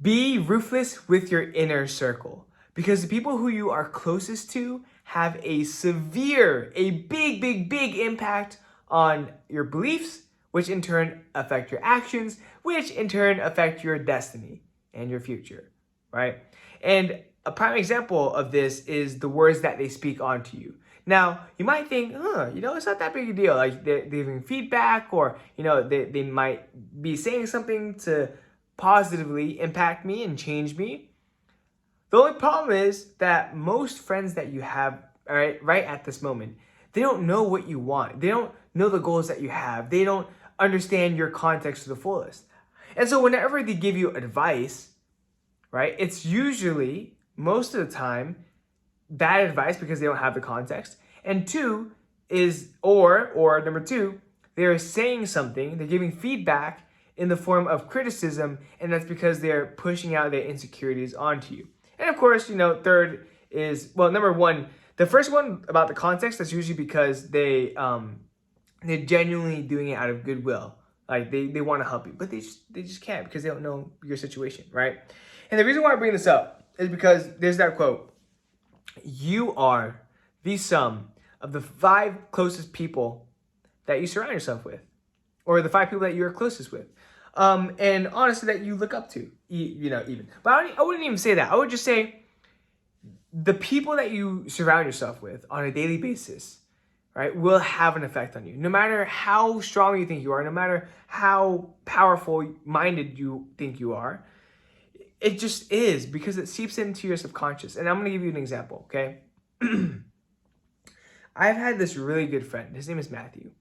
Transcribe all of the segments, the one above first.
Be ruthless with your inner circle, because the people who you are closest to have a big impact on your beliefs, which in turn affect your actions, which in turn affect your destiny and your future, right? And a prime example of this is the words that they speak onto you. Now, you might think, it's not that big a deal. Like they're giving feedback, or, they might be saying something to positively impact me and change me. The only problem is that most friends that you have, all right at this moment, they don't know what you want. They don't know the goals that you have. They don't understand your context to the fullest. And so whenever they give you advice, right, it's usually, most of the time, bad advice because they don't have the context. And two is, or number two, they're saying something, they're giving feedback in the form of criticism, and that's because they're pushing out their insecurities onto you. And of course, third is, well, number one, the first one about the context, that's usually because they're genuinely doing it out of goodwill. Like they want to help you, but they just can't because they don't know your situation, right? And the reason why I bring this up is because there's that quote: "You are the sum of the 5 closest people that you surround yourself with, or the 5 people that you're closest with." And honestly, that you look up to, even. But I wouldn't even say that. I would just say the people that you surround yourself with on a daily basis, right, will have an effect on you. No matter how strong you think you are, no matter how powerful minded you think you are, it just is, because it seeps into your subconscious. And I'm going to give you an example, okay? I've had this really good friend. His name is Matthew.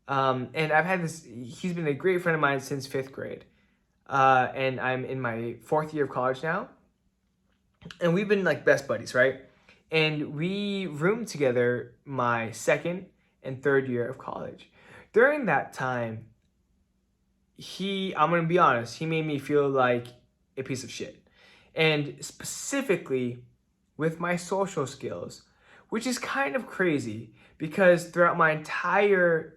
And he's been a great friend of mine since 5th grade. And I'm in my 4th year of college now. And we've been like best buddies, right? And we roomed together my 2nd and 3rd year of college. During that time, I'm going to be honest, he made me feel like a piece of shit. And specifically with my social skills, which is kind of crazy because throughout my entire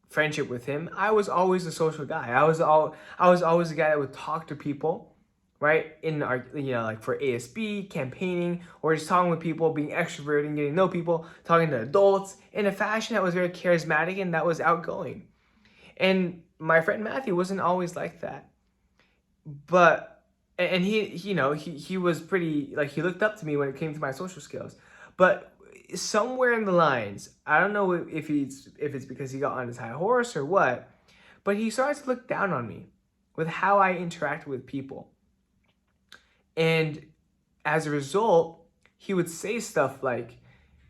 friendship with him, I was always a social guy. I was always the guy that would talk to people, right? In our, like for ASB, campaigning, or just talking with people, being extroverted and getting to know people, talking to adults in a fashion that was very charismatic and that was outgoing. And my friend Matthew wasn't always like that. And he was pretty, like, he looked up to me when it came to my social skills. But somewhere in the lines, I don't know if it's because he got on his high horse or what, but he started to look down on me with how I interacted with people. And as a result, he would say stuff like,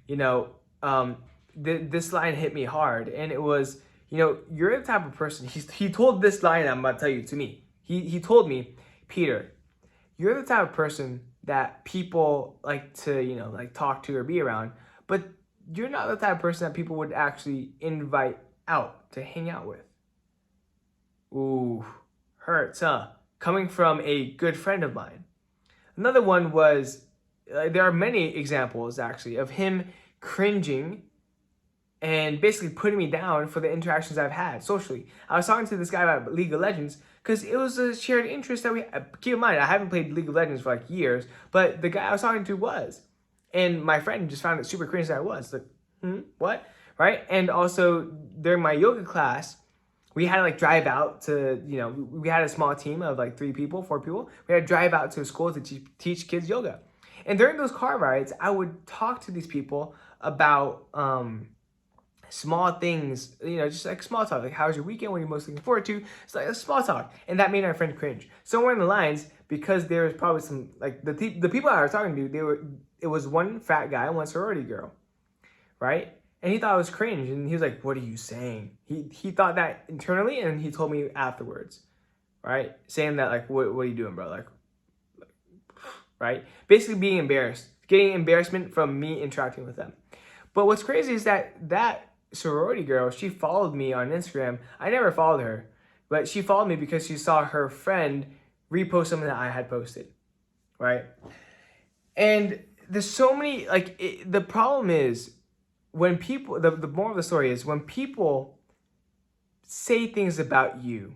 this line hit me hard. And it was, you're the type of person, he told this line I'm about to tell you to me. He told me, "Peter, you're the type of person that people like to, like talk to or be around, but you're not the type of person that people would actually invite out to hang out with." Ooh, hurts, huh? Coming from a good friend of mine. Another one was, there are many examples actually of him cringing and basically putting me down for the interactions I've had socially. I was talking to this guy about League of Legends because it was a shared interest that we, keep in mind, I haven't played League of Legends for like years, but the guy I was talking to was. And my friend just found it super cringe that I was. Like, what? Right? And also during my yoga class, we had to like drive out to, we had a small team of like 4 people. We had to drive out to a school to teach kids yoga. And during those car rides, I would talk to these people about small things, just like small talk. Like, how's your weekend? What are you most looking forward to? It's like a small talk. And that made our friend cringe. Somewhere in the lines, because there was probably some, like the people I was talking to, it was one fat guy and one sorority girl, right? And he thought it was cringe, and he was like, "What are you saying?" He thought that internally, and he told me afterwards, right? Saying that, like, what are you doing, bro? Like, right? Basically being embarrassed, getting embarrassment from me interacting with them. But what's crazy is that sorority girl, she followed me on Instagram. I never followed her, but she followed me because she saw her friend repost something that I had posted, right? And there's so many, the problem is, when people, the moral of the story is, when people say things about you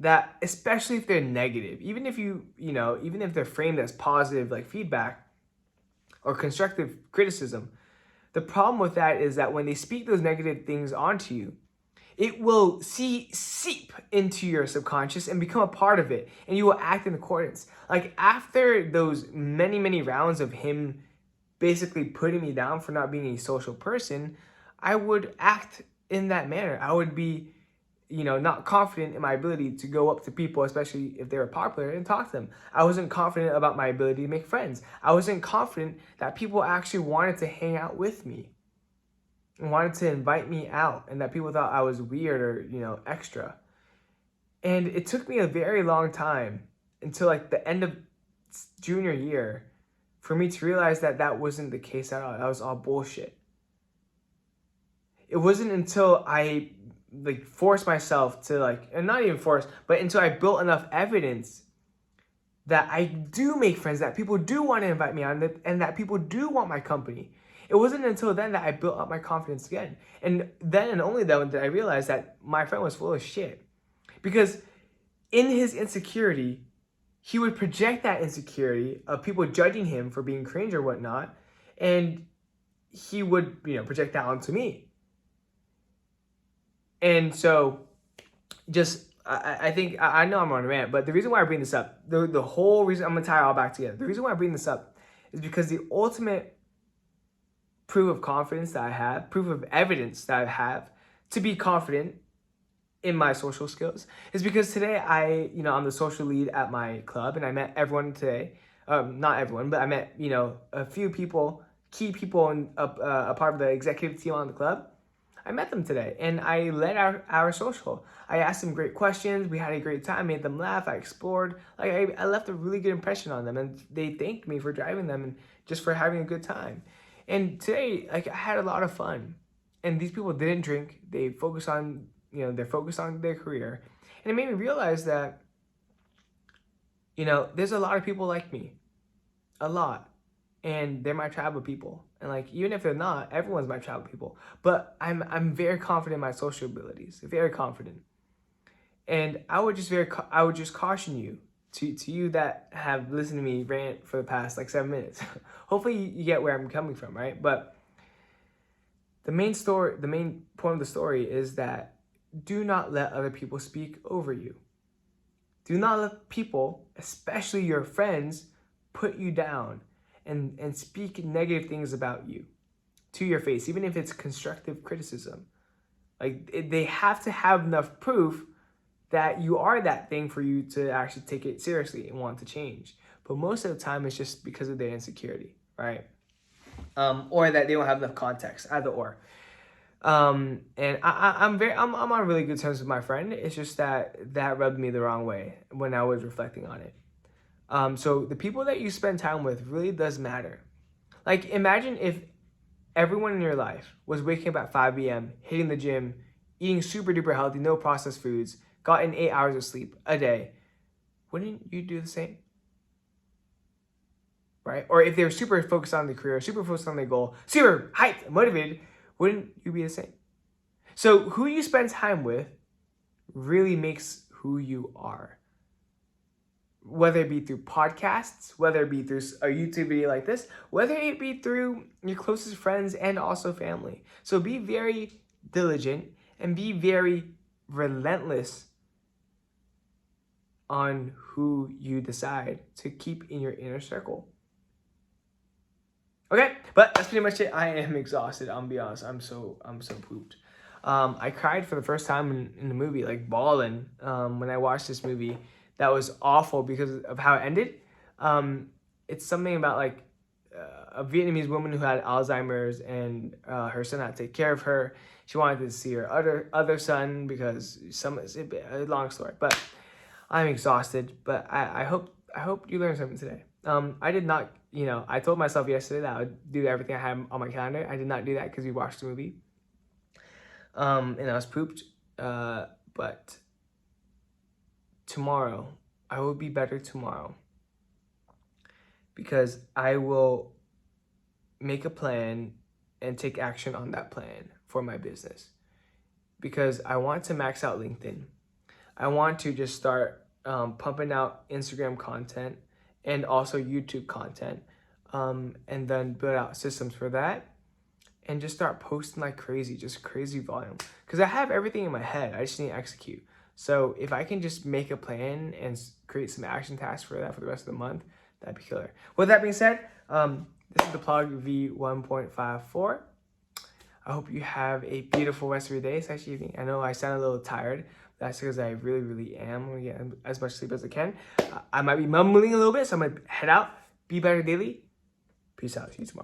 that, especially if they're negative, even if even if they're framed as positive, like feedback or constructive criticism, the problem with that is that when they speak those negative things onto you, it will seep into your subconscious and become a part of it, and you will act in accordance. Like after those many rounds of him basically putting me down for not being a social person, I would act in that manner. I would be, not confident in my ability to go up to people, especially if they were popular, and talk to them. I wasn't confident about my ability to make friends. I wasn't confident that people actually wanted to hang out with me and wanted to invite me out, and that people thought I was weird or, extra. And it took me a very long time until like the end of junior year for me to realize that that wasn't the case at all. That was all bullshit. It wasn't until I forced myself to and not even forced, but until I built enough evidence that I do make friends, that people do want to invite me on, and that people do want my company. It wasn't until then that I built up my confidence again. And then and only then did I realize that my friend was full of shit. Because in his insecurity, he would project that insecurity of people judging him for being cringe or whatnot, and he would, project that onto me. And so, I think, I know I'm on a rant, but the reason why I bring this up, the whole reason, I'm going to tie it all back together. The reason why I bring this up is because the ultimate proof of confidence that I have, proof of evidence that I have to be confident in my social skills is because today I'm the social lead at my club, and I met everyone today. Not everyone, but I met, a few people, key people, and a part of the executive team on the club. I met them today, and I led our social. I asked them great questions. We had a great time, made them laugh. I explored. I left a really good impression on them, and they thanked me for driving them and just for having a good time. And today, I had a lot of fun. And these people didn't drink. They focused on, they're focused on their career. And it made me realize that, there's a lot of people like me. A lot. And they're my tribe of people. And even if they're not, everyone's my tribe of people. But I'm very confident in my social abilities. Very confident. And I would just caution you, to you that have listened to me rant for the past 7 minutes. Hopefully you get where I'm coming from, right? But the main point of the story is that do not let other people speak over you. Do not let people, especially your friends, put you down and speak negative things about you to your face, even if it's constructive criticism. They have to have enough proof that you are that thing for you to actually take it seriously and want to change. But most of the time, it's just because of their insecurity, right? Or that they don't have enough context, either or. And I'm on really good terms with my friend. It's just that rubbed me the wrong way when I was reflecting on it. So the people that you spend time with really does matter. Imagine if everyone in your life was waking up at 5 a.m., hitting the gym, eating super duper healthy, no processed foods, gotten 8 hours of sleep a day. Wouldn't you do the same? Right? Or if they were super focused on their career, super focused on their goal, super hyped, motivated, wouldn't you be the same? So who you spend time with really makes who you are. Whether it be through podcasts, whether it be through a YouTube video like this, whether it be through your closest friends and also family. So be very diligent and be very relentless on who you decide to keep in your inner circle. Okay, but that's pretty much it. I am exhausted. I'm gonna be honest. I'm so pooped. I cried for the first time in the movie, bawling, when I watched this movie. That was awful because of how it ended. It's something about a Vietnamese woman who had Alzheimer's, and her son had to take care of her. She wanted to see her other son because it's a long story. But I'm exhausted. But I hope you learned something today. I did not. I told myself yesterday that I would do everything I had on my calendar. I did not do that because we watched the movie. And I was pooped. But tomorrow, I will be better tomorrow. Because I will make a plan and take action on that plan for my business. Because I want to max out LinkedIn. I want to just start pumping out Instagram content and also YouTube content, and then build out systems for that, and just start posting like crazy, just crazy volume. Because I have everything in my head, I just need to execute. So if I can just make a plan and create some action tasks for that for the rest of the month, that'd be killer. With that being said, this is the PLOG V1.54. I hope you have a beautiful rest of your day / evening. I know I sound a little tired. That's because I really, really am. I'm gonna get as much sleep as I can. I might be mumbling a little bit, so I'm gonna head out. Be better daily. Peace out. See you tomorrow.